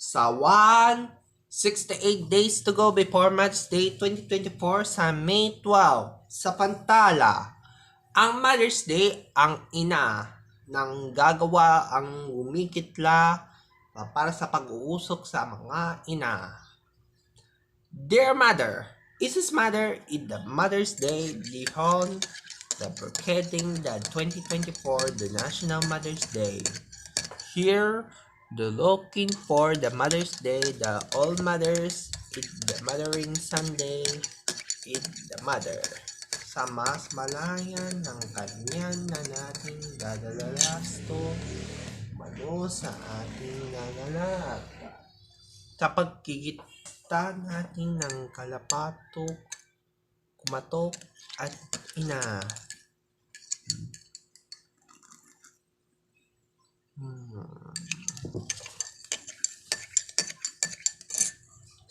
Sa 168 days to go before Match Day 2024 sa May 12 sa Pantala, ang Mother's Day ang ina ng gagawa ang umikitla para sa pag-uusok sa mga ina. Dear Mother, Isis Mother, in the Mother's Day, Lihon, the Broadcasting the 2024, the National Mother's Day. Here, the looking for the Mother's Day, the All Mothers, it's the Mothering Sunday, it's the Mother. Sa mas malayan ng kanyan na nating dadalalasto, mano sa ating nanganak. Sa pagkikita natin ng kalapatok, kumatok at ina.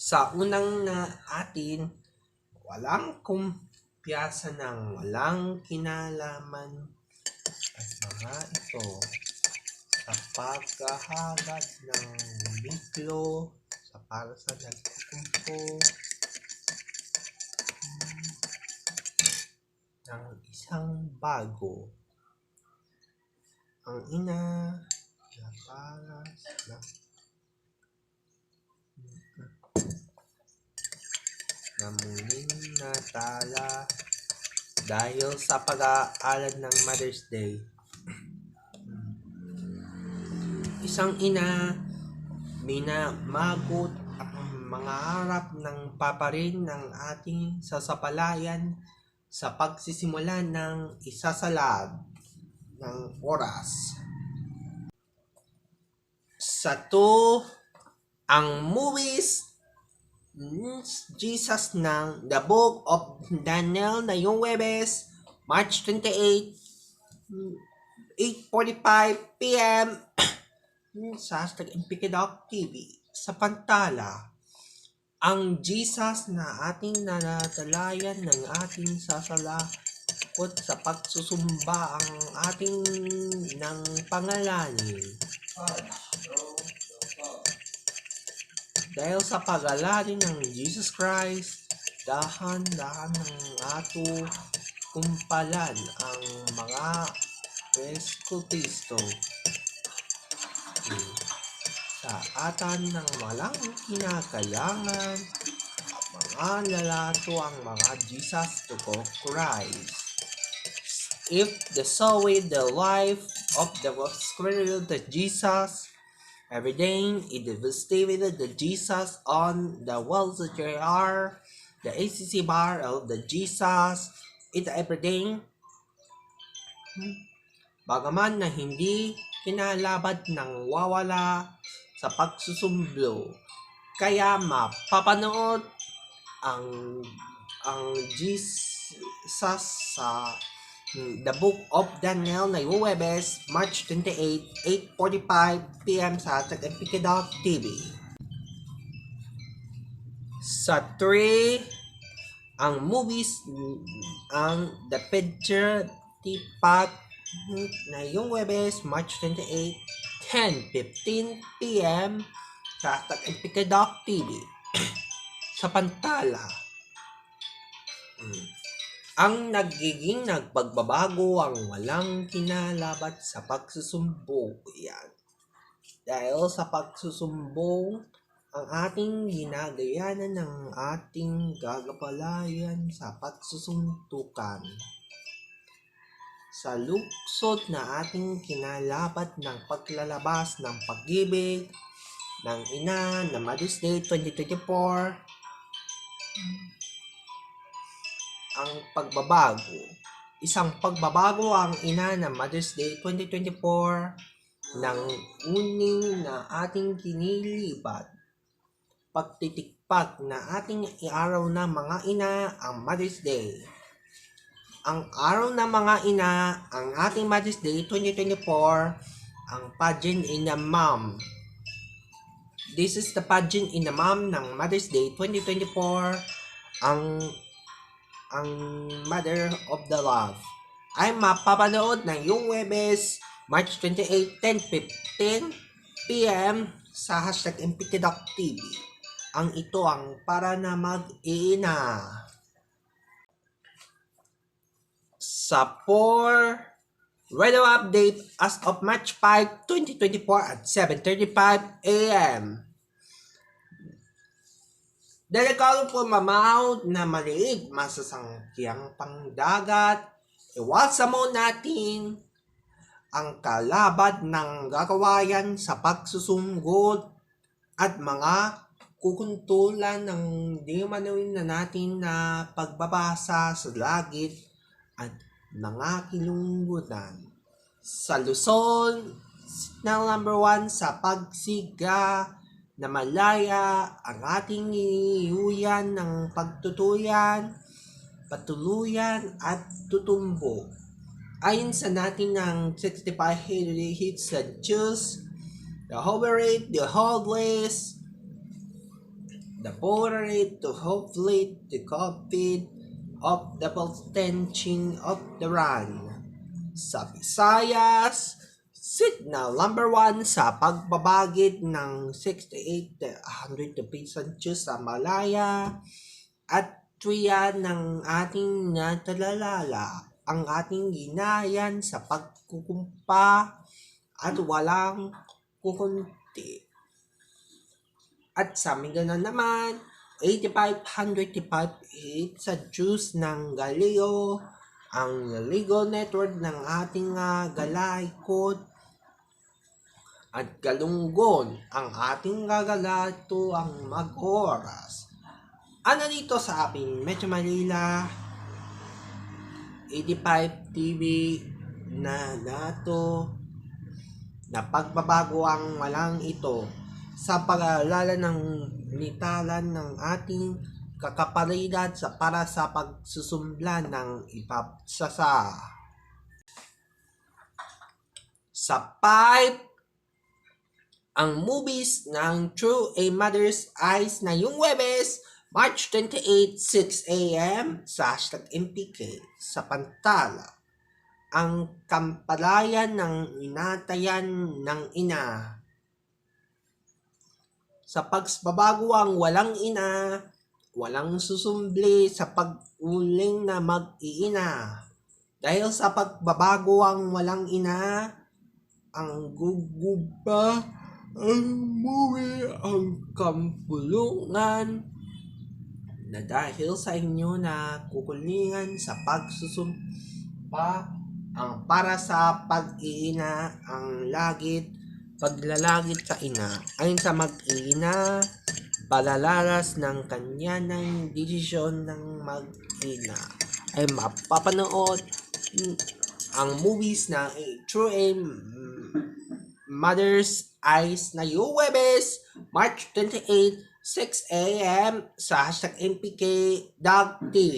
Sa unang na atin, walang kumpiyansa ng walang kinalaman at mga ito sa pagkahagat ng miklo sa para sa nagkukumpo ng isang bago. Ang ina na para sa namuling natala dahil sa pag-aalad ng Mother's Day. Isang ina, minamagot ang mga harap ng paparin ng ating sasapalayan sa pagsisimula ng isasalad ng oras. Sa to, ang movies Jesus ng The Book of Daniel na yung Webes, March 28, 8:45 p.m. sa Impikidok TV sa Pantala. Ang Jesus na ating nanatalayan ng ating sasalakot sa pagsusumba ang ating ng pangalanin. Dahil sa pag-alalin ng Jesus Christ, dahan-dahan ng ato kumpalan ang mga preskultisto sa atan ng walang kinakailangan ang mga lalato ang mga Jesus to Christ. If the soul with the life of the spirit of Jesus, every day it will stay with the Jesus on the walls of JR, the ACC bar of the Jesus, it every day. Bagaman na hindi kinalabad ng wawala sa pagsusumblo, kaya mapapanood ang Jesus sa The Book of Daniel na Webes, March 28, 8:45 p.m. sa Impikidok TV. Sa 3, ang movies ang The Picture Tipat na yung Webes, March 28, 10:15 p.m. sa Impikidok TV sa Pantala. Ang nagiging nagpagbabago ang walang kinalabat sa pagsusumbong. Yan. Dahil sa pagsusumbong, ang ating ginagayanan ng ating gagapalayan sa pagsusuntukan. Sa luksod na ating kinalabat ng paglalabas ng pag-ibig ng ina na Mother's Day 2024, ang pagbabago. Isang pagbabago ang ina ng Mother's Day 2024 ng uning na ating kinilibat. Pagtitikpak na ating araw na mga ina ang Mother's Day. Ang araw na mga ina ang ating Mother's Day 2024, ang pageant in the Mom. This is the pageant in the Mom ng Mother's Day 2024, ang Mother of the Love ay mapapanood ng yung Webes, March 28, 10:15 p.m. sa hashtag MPK.TV. Ang ito ang para na mag-iina. Sa 4 weather update as of March 5, 2024 at 7:35 a.m. Delikado po mamaw na maliit masasangkyang pangdagat. Iwasan mo natin ang kalabad ng gagawayan sa pagsusunggod at mga kukuntulan ng di manawin na natin na pagbabasa sa langit at mga kilunggutan. Sa Luzon, signal number 1 sa pagsiga na malaya ang ating iniuyan ng pagtutuyan, patuluyan at tutumbo. Ayon sa natin ng 65 hits sa Celsius, the hover rate, the hold list, the power rate to hopefully the COVID of the tension of the run. Sa Visayas, signal number 1 sa pagbabagit ng 68 to 100 degrees Celsius sa Malaya at tuya ng ating natalala ang ating ginayan sa pagkukumpa at walang kukunti. At sa Mindanao naman, 85-105 sa juice ng Galileo, ang legal network ng ating galaykot at galunggon ang ating gagalato ang mag-oras. Ano dito sa ating Metro Manila, 85 TV na dato na pagbabago ang walang ito sa pag-aalala ng nitalan ng ating kakapalidad para sa pagsusumblan ng ipapsasa. Sa 5, ang movies ng Through a Mother's Eyes na yung Huwebes, March 28, 6 a.m. sa hashtag MPK sa Pantala. Ang kampalayan ng inatayan ng ina. Sa pagbabago ang walang ina, walang susumbli sa pag-uling na mag-iina. Dahil sa pagbabago ang walang ina, ang guguba, ang muwi, ang kampulungan, na dahil sa inyo na kukulingan sa pagsusumpa, ang para sa pag-iina, ang lagit, paglalagit sa ina. Ayon sa mag-ina, palalaras ng kanya ng desisyon ng mag-ina ay mapapanood ang movies na Through a Mother's Eyes na Huwebes, March 28, 6 a.m. sa hashtag MPK.TV.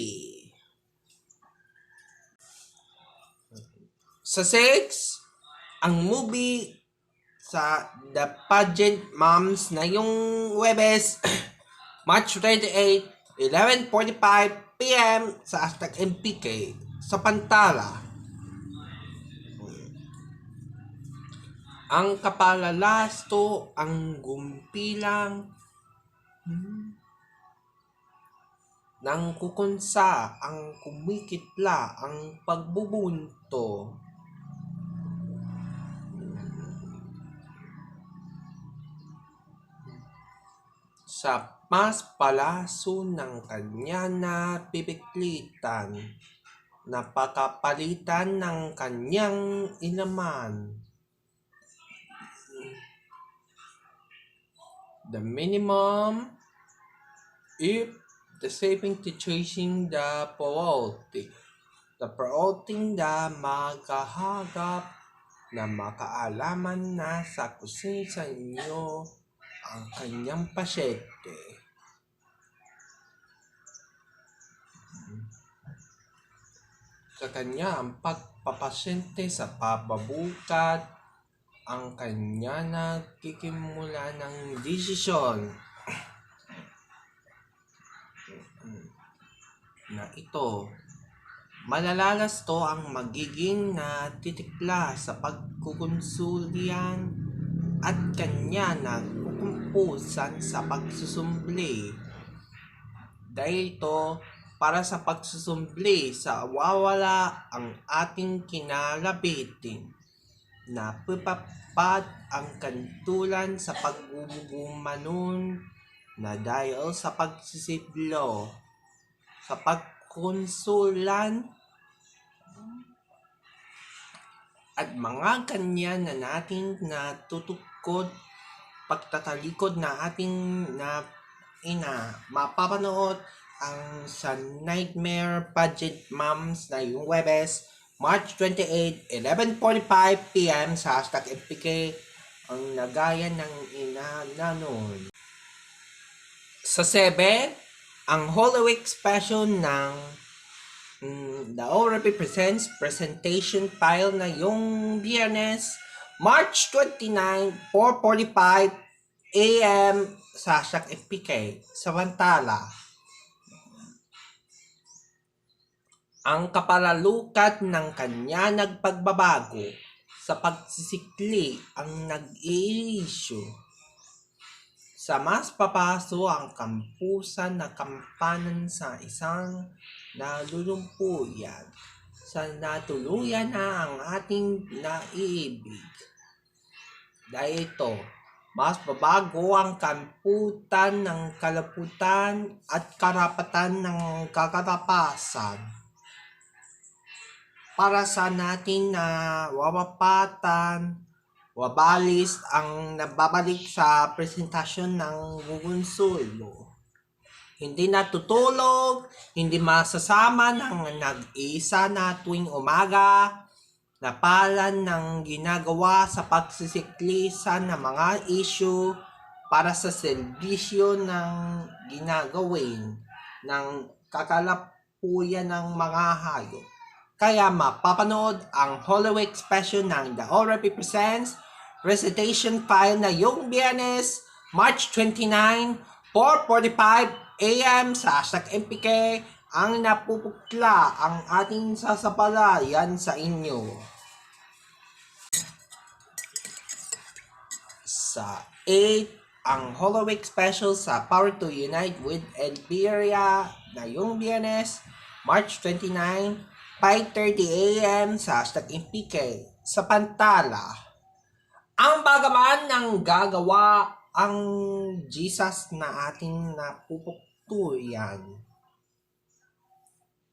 Sa 6, ang movie sa The Pageant Moms na yung Huwebes, March 28, 11:45 p.m. sa hashtag MPK sa Pantala. Ang kapalalasto, ang gumpilang ng kukunsa, ang kumikitla, ang pagbubunto. Sa mas palaso ng kanya na pipiklitan, napakapalitan ng kanyang inaman. The minimum if the saving to chasing the priority. The priority na makahagap na makaalaman na sa kusin sa inyo ang kanyang pasyente. Sa kanya ang pagpapasyente sa pababukat, ang kanya nagkikimula ng desisyon na ito. Malalalas to ang magiging natitikla sa pagkukonsulyan at kanya na katapusan sa pagsusumbli. Dahil ito, para sa pagsusumbli sa wawala ang ating kinalabitin, na pupapad ang kantulan sa pagbubumanon na dahil sa pagsisiblo, sa pagkonsulan, at mga kanya na nating natutukod, pagtatalikod na ating na mapapanood ang sa Nightmare Pageant Moms na yung Webes, March 28, 11:45 p.m. sa #FPK ang nagayan ng ina na noon. Sa 7, ang Holy Week special ng The ORP Presents presentation file na yung Biyernes, March 29, 4:45 a.m. sa #FPK. Samantala, ang kapalalukat ng kanya nagpagbabago sa pagsisikli ang nag-i-issue. Sa mas papaso ang kampusan na kampanan sa isang nalulumpuyan sa natuluyan na ang ating naiibig. Dahil ito, mas babago ang kamputan ng kalaputan at karapatan ng kakatapasan para sa natin na wawapatan, wabalis ang nababalik sa presentasyon ng gugunsulo. Hindi natutulog, hindi masasama ng nag-iisa na tuwing umaga, napalan ng ginagawa sa pagsisiklisa ng mga issue para sa serbisyo ng ginagawin ng kakalapuyan ng mga hayop. Kaya mapapanood ang Holy Week special ng The ORP Presents recitation file na yung Biyernes, March 29, 4:45 a.m. sa #MPK ang napupukla ang ating sasapalayan sa inyo. Sa 8, ang Holy Week special sa Power to Unite with Elbiria na yung Biyernes, March 29, 5:30 a.m. sa #MPK. Sa Pantala, ang bagaman ng gagawa ang Jesus na ating napupuktuyan.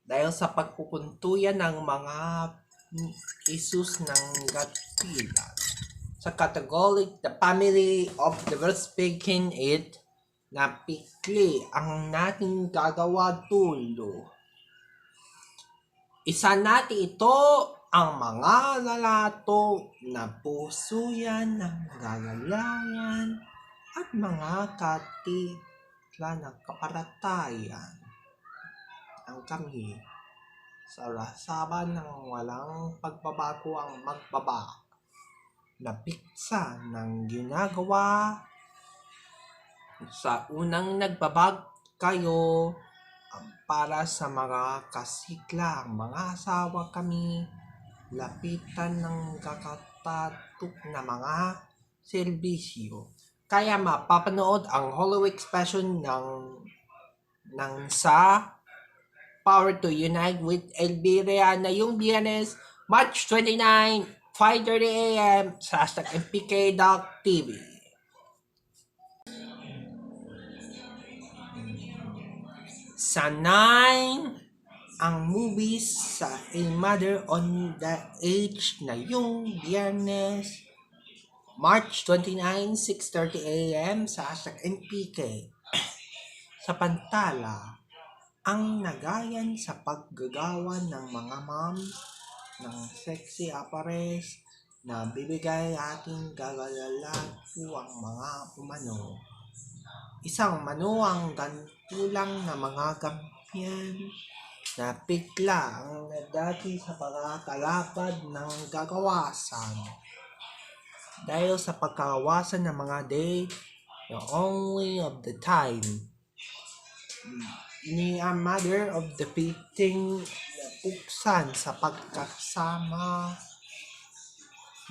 Dahil sa pagpupuntuyan ng mga isus ng gatpilan. Sa Catholic, the family of the birth speaking it, na pikli ang nating gagawa tulo. Isa natin ito ang mga lalato na pusuyan ng gagalayan at mga katitla ng kaparatayan. Ang kami sa rasaban ng walang pagbabago ang magbaba na piksa ng ginagawa sa unang nagbabag kayo para sa mga kasikla, mga asawa kami, lapitan ng kakatatuk na mga serbisyo. Kaya mapapanood ang Holy Week special ng sa Power to Unite with Elbiria na yung Biyernes, March 29, 5:30 a.m. sa #MPK.TV. Sa 9, ang movies sa A Mother on the Edge na yung Biyernes, March 29, 6:30 a.m. sa #MPK. Sa Pantala, ang nagayan sa paggagawa ng mga moms ng sexy apparels na bibigay ating gagalalapo ang mga umano. Isang manuang gantulang na mga kampiyan na pikla ang dati sa pagkakalapad ng gagawasan. Dahil sa pagkawasan ng mga day, the only of the time, ni a mother of the fitting na puksan sa pagkasama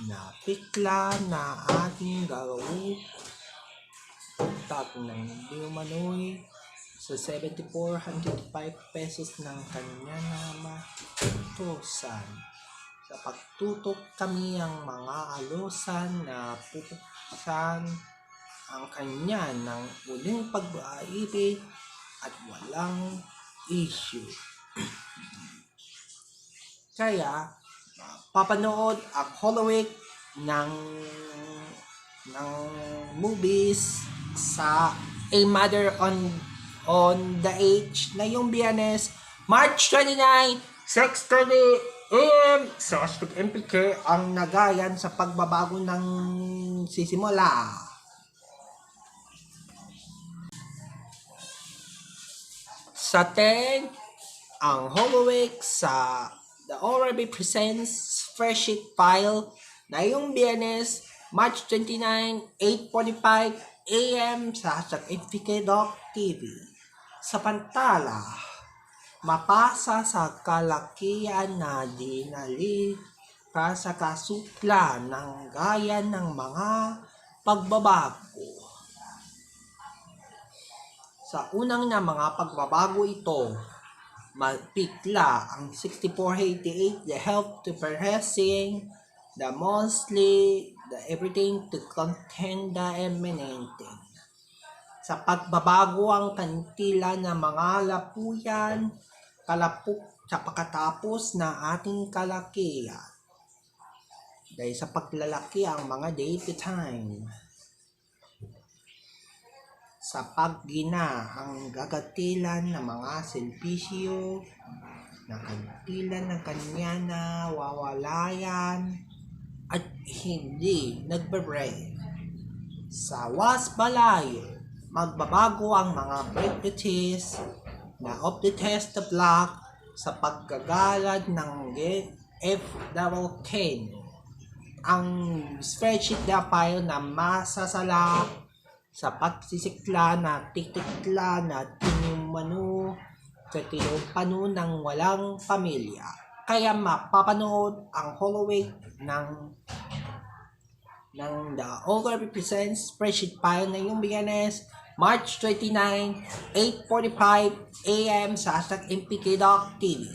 na pikla na ating gagawin contact ng Diumanoy sa 7,405 pesos ng kanya na matutusan. Sa pagtutok kami ang mga alusan na pupuksan ang kanya ng uling pag-aibig at walang issue. Kaya, papanood ang Halloween ng movies sa A Mother on the Edge na yung Biyernes, March 29, 6:30 AM sa Hashtag MPK ang nagayan sa pagbabago ng sisimula. Sa 10, ang Halloween sa The ORB Presents Spreadsheet File na yung Biyernes, March 29, 8:45 AM sa Hashtag MPK Doc TV. Sa Pantala, mapasa sa kalakihan na dinali ka sa kasukla ng gaya ng mga pagbabago. Sa unang na mga pagbabago ito, mapikla ang 6488, the help to progressing, the mostly, the everything to contend the eminente. Sa pagbabago ang kantila ng mga lapuyan, kalapuk sa pagkatapos na ating kalakihan. Dahil sa paglalaki ang mga day to time. Sa paggina ang gagatilan ng mga selpisyo, na kantilan ng kanya na wawalayan at hindi nagbe-break. Sa wasbalayo, magbabago ang mga practices na of the test of luck sa paggagalad ng F-10. Ang spreadsheet na file na masasala sa pagsisikla na titikla na tinumano sa tinupano ng walang pamilya. Kaya mapapanood ang Halloween ng The ORB Presents Spreadsheet File na yung Biyernes, March 29, 8:45 AM sa Hashtag MPK Doc TV.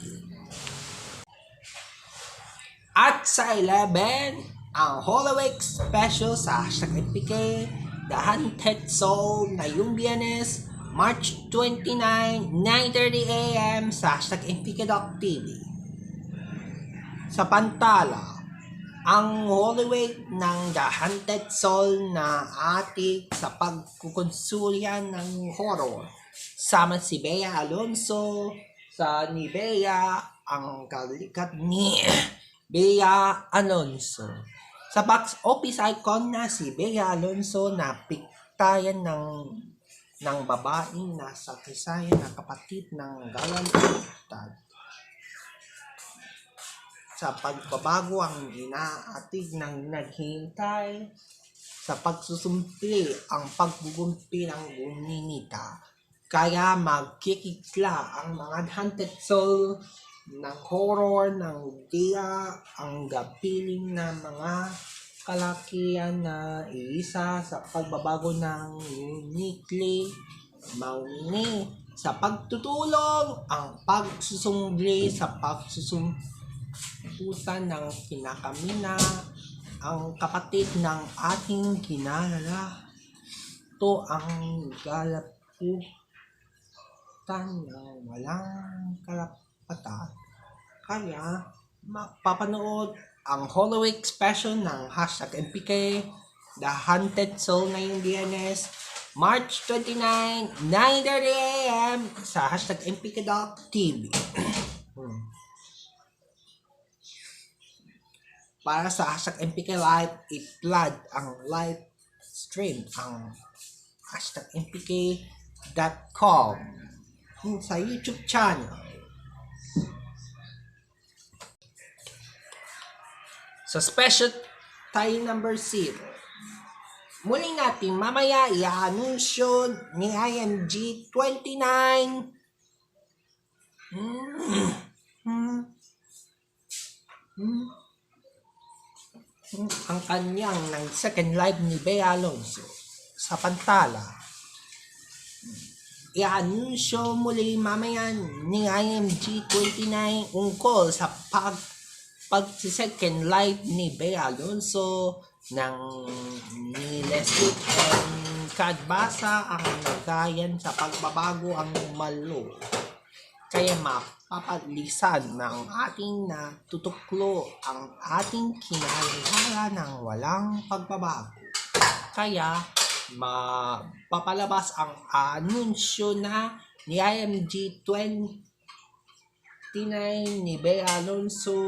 At sa 11, ang Halloween Special sa Hashtag MPK, The Haunted Soul na yung Biyernes, March 29, 9:30 AM sa Hashtag MPK Doc TV. Sa Pantala, ang Halloween ng The Haunted Soul na atik sa pagkukonsulyan ng horror. Sama si Bea Alonso sa ni Bea, ang kalikat ni Bea Alonso. Sa box office icon na si Bea Alonso na piktayan ng babaeng nasa kisayan na kapatid ng galantad. Sa pagbabago ang inaatig ng naghihintay, sa pagsusumpi ang paggugumpi ng guninita. Kaya magkikikla ang mga haunted soul ng horror ng dia ang gapiling na mga kalakihan na iisa sa pagbabago ng uniquely mauni sa pagtutulong ang pagsusungli sa pagsusumpusan ng kinakamina ang kapatid ng ating kinalala. Ito ang galaputan ng walang karapatan. Kaya mapapanood ang Halloween special ng Hashtag MPK, The Haunted Soul na yung Biyernes, March 29, 9:30 AM sa Hashtag MPK Doc TV. Para sa Hashtag MPK Live, i-flood ang live stream ang Hashtag MPK.com sa YouTube channel. Sa special tayo number 0, muli natin mamaya i-anunsyo ni IMG 29 ang kanyang ng second live ni Bea Alonso sa Pantala. i-anunsyo muli mamaya ni IMG 29 ungkol sa pag-second live ni Bea Alonso ni Leslie and Kadbasa ang nagayan sa pagbabago ang malo. Kaya mapapalisan ng ating natutuklo ang ating kinalala ng walang pagbabago. Kaya mapapalabas ang anunsyo na ni IMG 29 ni Bea Alonso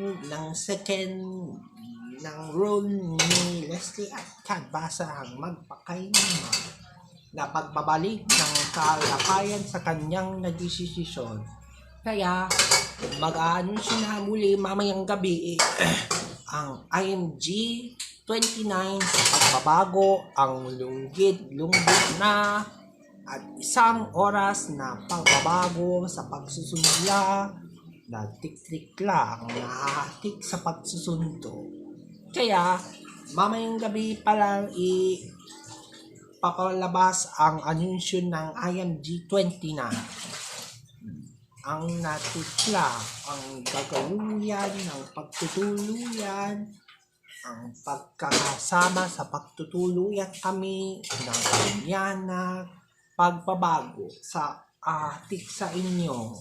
ng second ng role ni Leslie at Kadbasa ang magpakainama na pagbabalik ng kalakayan sa kanyang nagdesisyon. Kaya mag-aanunsyo na muli mamayang gabi ang IMG 29 sa pagbabago ang lunggit na at 1 oras na pagbabago sa pagsusundla na tik-tik lang nahahatik sa pagsusundo. Kaya mamayang gabi pa lang papalabas ang anunsyo ng IMG 29. Ang natutla, ang gagawin ng pagtutuluyan, ang pagkakasama sa pagtutuluyan kami ng kanya na pagbabago sa atik sa inyo.